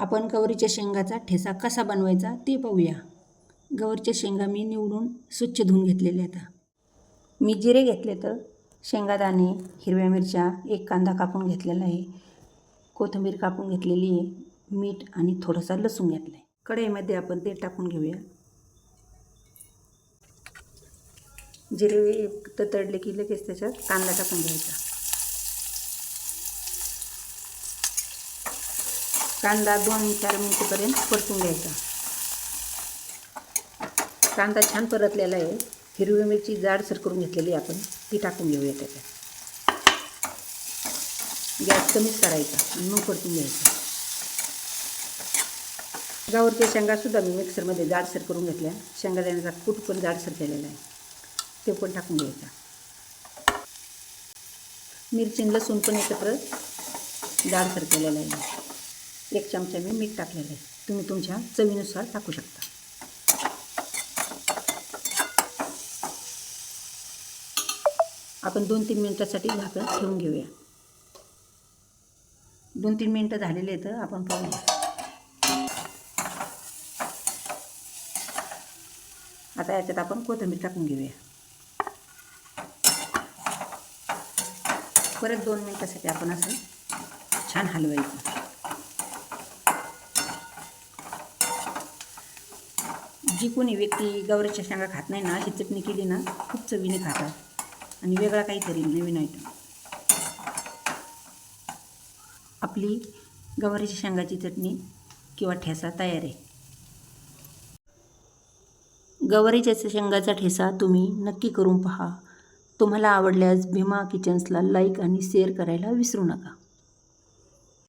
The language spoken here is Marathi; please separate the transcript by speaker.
Speaker 1: आपण गवारीच्या शेंगाचा ठेचा कसा बनवायचा ते पाहूया. गवारीच्या शेंगा मी निवडून स्वच्छ धुवून घेतलेल्या आहेत. मी जिरे घेतले, तर शेंगादाणे, हिरव्या मिरच्या, एक कांदा कापून घेतलेला आहे, कोथिंबीर कापून घेतलेली आहे, मीठ आणि थोडासा लसूण घेतला आहे. कढईमध्ये आपण तेल टाकून घेऊया. जिरे तळले की लगेच त्याच्यात कांदा टाकून घ्यायचा. कांदा 2-4 मिनिटेपर्यंत परतून घ्यायचा. कांदा छान परतलेला आहे. हिरवी मिरची जाडसर करून घेतलेली आपण ती टाकून घेऊया त्याच्यात. गॅस कमीच करायचा आणि मग परतून घ्यायचा. गवारीच्या शेंगासुद्धा मी मिक्सरमध्ये जाडसर करून घेतल्या. शेंगादाण्याचा कूट पण जाडसर केलेला आहे, ते पण टाकून घ्यायचा. मिरची आणि लसूण पण एकत्र जाडसर केलेलं आहे. 1 चमचा मी मीठ टाकलेलं आहे. तुम्ही तुमच्या चवीनुसार टाकू शकता. आपण 2-3 मिनिटासाठी झाकण ठेवून घेऊया. 2-3 मिनिटं झालेले आहेत, आपण पाहूया. आता याच्यात आपण कोथिंबीर टाकून घेऊया. परत 2 मिनिटासाठी आपण असं छान हलवायचं. जी कोणी व्यक्ती गवारीच्या शेंगा खात नाही ना, अशी चटणी केली ना खूप चवीने खातात आणि वेगळा काहीतरी नवीन आयटम. आपली गवारीच्या शेंगाची चटणी किंवा ठेचा तयार आहे. गवारीच्या शेंगाचा ठेचा तुम्ही नक्की करून पहा. तुम्हाला आवडल्यास भीमा किचन्सला लाईक आणि शेअर करायला विसरू नका.